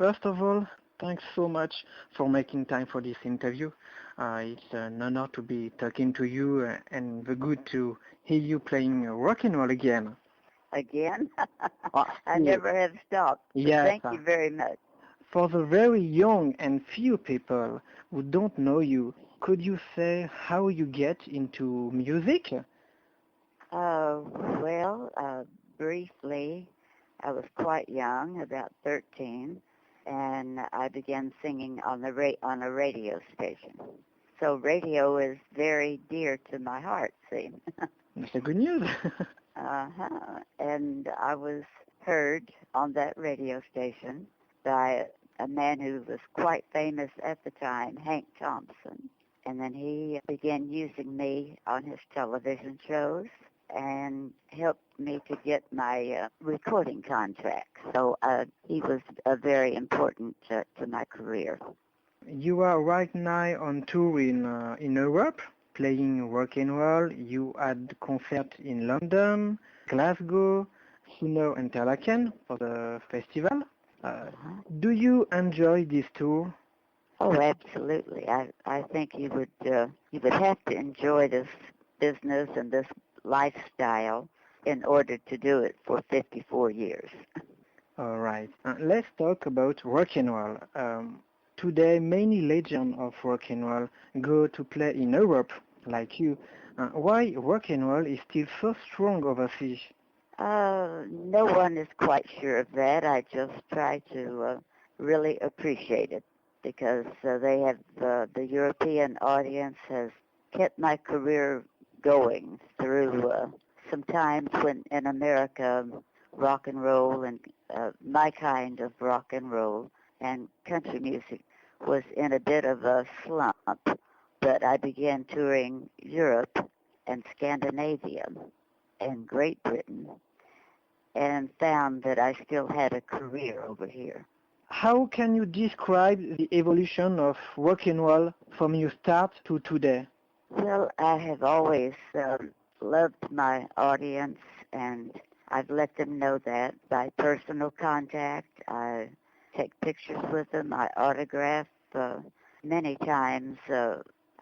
First of all, thanks so much for making time for this interview. It's an honor to be talking to you and good to hear you playing rock and roll again. Again? I Yeah. never have stopped. But Yes. thank you very much. For the very young and few people who don't know you, could you say how you get into music? Briefly, I was quite young, about 13, and I began singing on on a radio station. So radio is very dear to my heart, see. That's a good news. And I was heard on that radio station by a man who was quite famous at the time, Hank Thompson. And then he began using me on his television shows and helped me to get my recording contract. So he was very important to my career. You are right now on tour in Europe, playing rock and roll. You had concert in London, Glasgow, sooner Interlaken for the festival. Do you enjoy this tour? Oh, absolutely. I think you would have to enjoy this business and this lifestyle in order to do it for 54 years. All right. Let's talk about rock and roll. Today, many legends of rock and roll go to play in Europe, like you. Why rock and roll is still so strong overseas? No one is quite sure of that. I just try to really appreciate it because they have the European audience has kept my career going through some times when in America rock and roll and my kind of rock and roll and country music was in a bit of a slump, but I began touring Europe and Scandinavia and Great Britain and found that I still had a career over here. How can you describe the evolution of rock and roll from your start to today? Well, I have always loved my audience, and I've let them know that by personal contact. I take pictures with them. I autograph many times.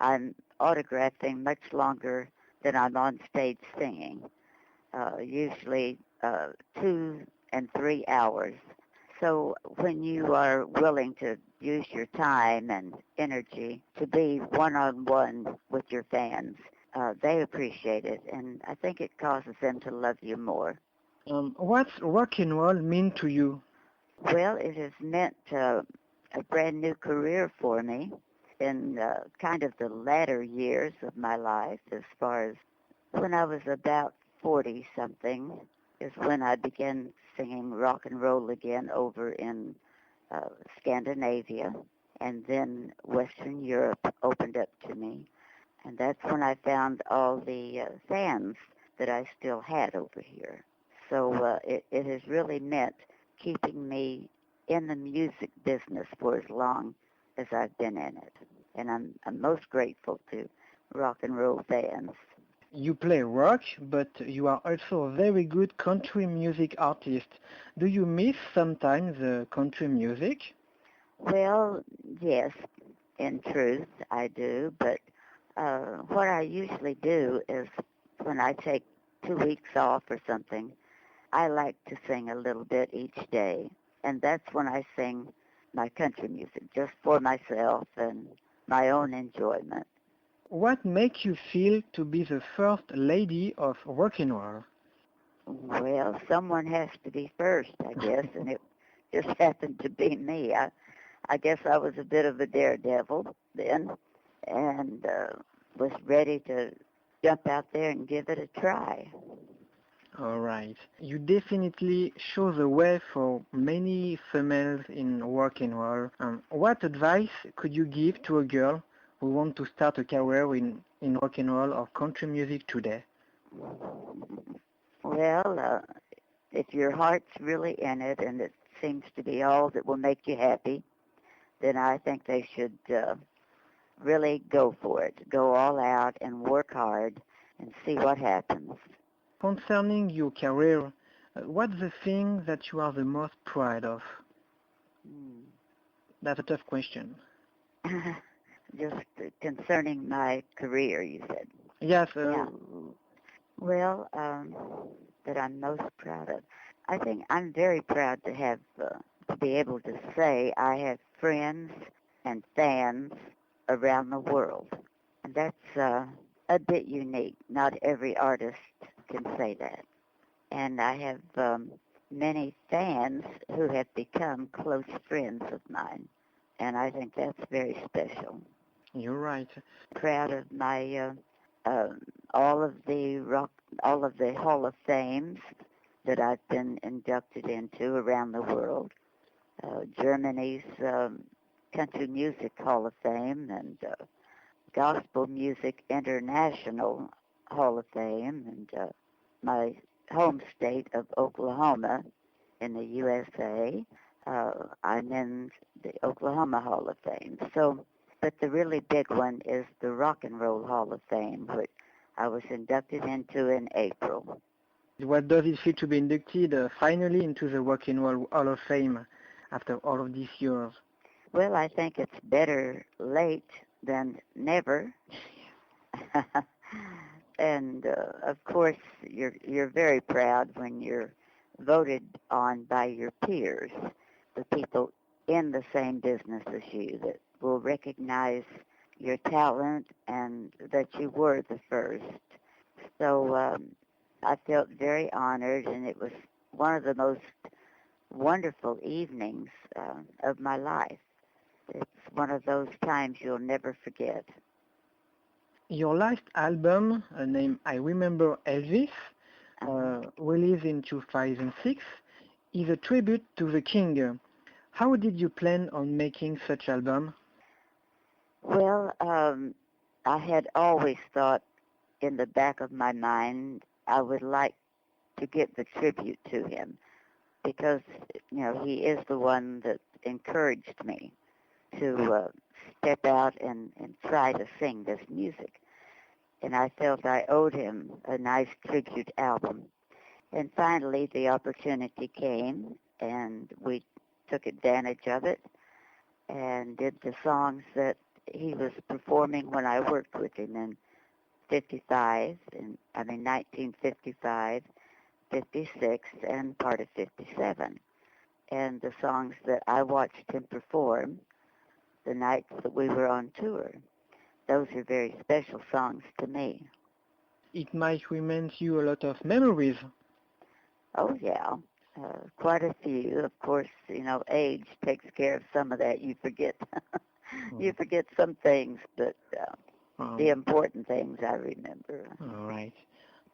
I'm autographing much longer than I'm on stage singing, usually 2 and 3 hours. So when you are willing to use your time and energy to be one-on-one with your fans, they appreciate it, and I think it causes them to love you more. What's rock and roll mean to you? Well, it has meant a brand new career for me in kind of the latter years of my life, as far as when I was about 40-something is when I began singing rock and roll again over in Scandinavia, and then Western Europe opened up to me. And that's when I found all the fans that I still had over here. So it has really meant keeping me in the music business for as long as I've been in it. And I'm most grateful to rock and roll fans. You play rock, but you are also a very good country music artist. Do you miss sometimes country music? Well, yes, in truth, I do. But what I usually do is when I take 2 weeks off or something, I like to sing a little bit each day. And that's when I sing my country music, just for myself and my own enjoyment. What makes you feel to be the first lady of rock and roll? Well, someone has to be first, I guess, and it just happened to be me. I guess I was a bit of a daredevil then and was ready to jump out there and give it a try. All right. You definitely show the way for many females in rock and roll. What advice could you give to a girl who wants to start a career in rock and roll or country music today? Well, if your heart's really in it and it seems to be all that will make you happy, then I think they should really go for it. Go all out and work hard and see what happens. Concerning your career, what's the thing that you are the most proud of? That's a tough question. Just concerning my career, you said. Yes, Yeah. Well, that I'm most proud of. I think I'm very proud to have to be able to say I have friends and fans around the world, and that's a bit unique. Not every artist can say that, and I have many fans who have become close friends of mine, and I think that's very special. you're right. Proud of my all of the all of the Hall of Fames that I've been inducted into around the world. Germany's Country Music Hall of Fame and Gospel Music International Hall of Fame, and my home state of Oklahoma in the USA. I'm in the Oklahoma Hall of Fame. So, but the really big one is the Rock and Roll Hall of Fame, which I was inducted into in April. What does it feel to be inducted finally into the Rock and Roll Hall of Fame after all of these years? Well, I think it's better late than never. And of course, you're very proud when you're voted on by your peers, the people in the same business as you that will recognize your talent and that you were the first. So I felt very honored, and it was one of the most wonderful evenings of my life. It's one of those times you'll never forget. Your last album, named I Remember Elvis, released in 2006, is a tribute to the King. How did you plan on making such album? Well, I had always thought in the back of my mind I would like to give the tribute to him because, he is the one that encouraged me to step out and try to sing this music. And I felt I owed him a nice tribute album. And finally, the opportunity came, and we took advantage of it and did the songs that he was performing when I worked with him in 1955, 56, and part of 57. And the songs that I watched him perform the nights that we were on tour. Those are very special songs to me. It might remind you a lot of memories. Oh, yeah. Quite a few. Of course, age takes care of some of that. You forget. You forget some things, but the important things I remember. All right.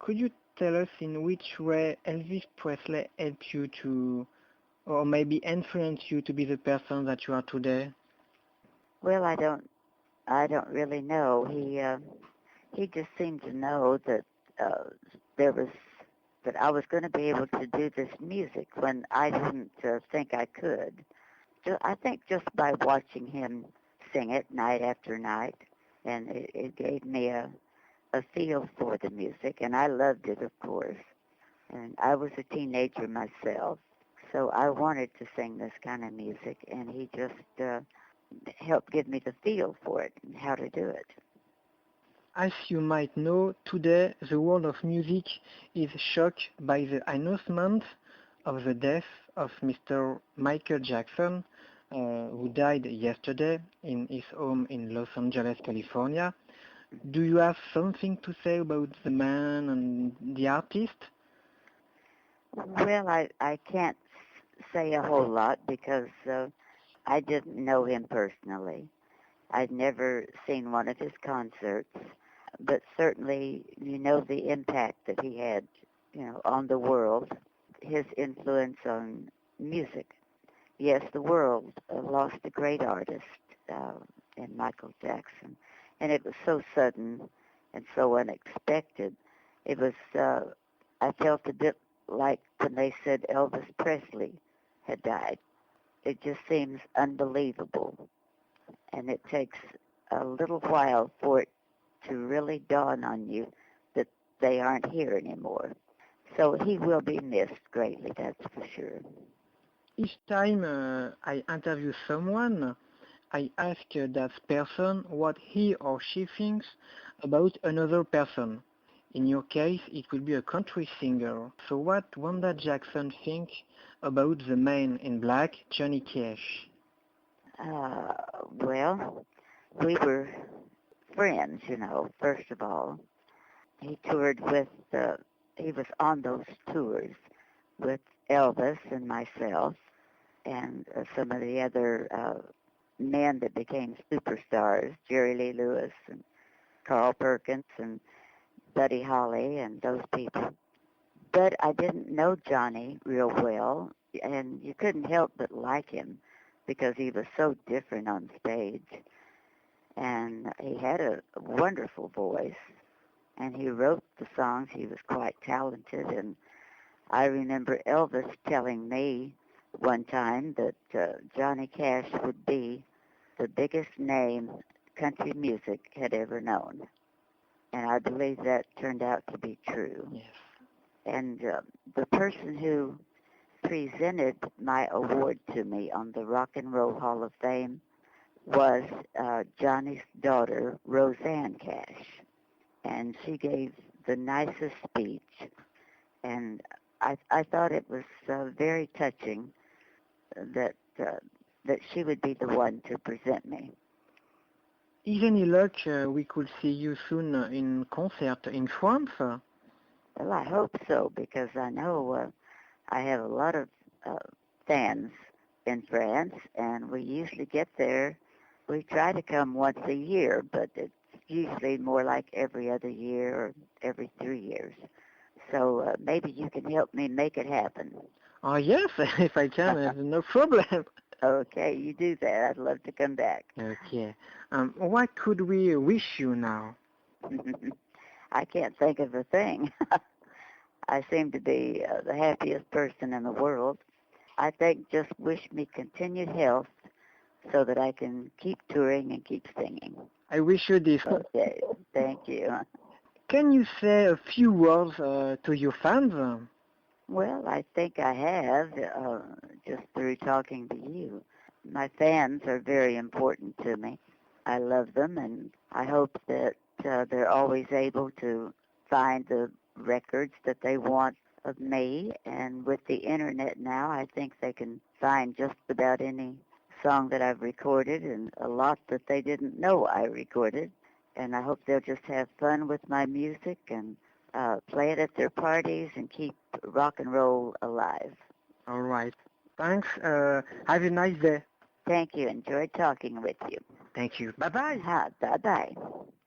Could you tell us in which way Elvis Presley helped you to, or maybe influenced you to be the person that you are today? Well, I don't really know. He just seemed to know that there was that I was going to be able to do this music when I didn't think I could. I think just by watching him sing it night after night, and it gave me a feel for the music, and I loved it, of course. And I was a teenager myself, so I wanted to sing this kind of music, and he just helped give me the feel for it and how to do it. As you might know, today the world of music is shocked by the announcement of the death of Mr. Michael Jackson, who died yesterday in his home in Los Angeles, California. Do you have something to say about the man and the artist? Well, I can't say a whole lot because I didn't know him personally. I'd never seen one of his concerts, but certainly the impact that he had, on the world, his influence on music. Yes, the world lost a great artist in Michael Jackson, and it was so sudden and so unexpected. It was, I felt a bit like when they said Elvis Presley had died. It just seems unbelievable, and it takes a little while for it to really dawn on you that they aren't here anymore. So he will be missed greatly, that's for sure. Each time I interview someone, I ask that person what he or she thinks about another person. In your case, it will be a country singer. So what Wanda Jackson think about the man in black, Johnny Cash? Well, we were friends, first of all. He toured he was on those tours with Elvis and myself and some of the other men that became superstars, Jerry Lee Lewis and Carl Perkins and Buddy Holly and those people. But I didn't know Johnny real well, and you couldn't help but like him because he was so different on stage. And he had a wonderful voice, and he wrote the songs. He was quite talented, and I remember Elvis telling me one time that Johnny Cash would be the biggest name country music had ever known. And I believe that turned out to be true. Yes. And the person who presented my award to me on the Rock and Roll Hall of Fame was Johnny's daughter, Roseanne Cash. And she gave the nicest speech. And I thought it was very touching that she would be the one to present me. Is any luck we could see you soon in concert in France? Well, I hope so, because I know I have a lot of fans in France, and we usually get there. We try to come once a year, but it's usually more like every other year or every 3 years. So maybe you can help me make it happen. Oh yes, if I can, no problem. Okay, you do that. I'd love to come back. Okay. What could we wish you now? I can't think of a thing. I seem to be the happiest person in the world. I think just wish me continued health so that I can keep touring and keep singing. I wish you this. Okay, thank you. Can you say a few words to your fans? Well, I think I have, just through talking to you. My fans are very important to me. I love them, and I hope that they're always able to find the records that they want of me. And with the internet now, I think they can find just about any song that I've recorded and a lot that they didn't know I recorded. And I hope they'll just have fun with my music and play it at their parties and keep rock and roll alive. All right. Thanks. Have a nice day. Thank you. Enjoyed talking with you. Thank you. Bye-bye. Bye-bye.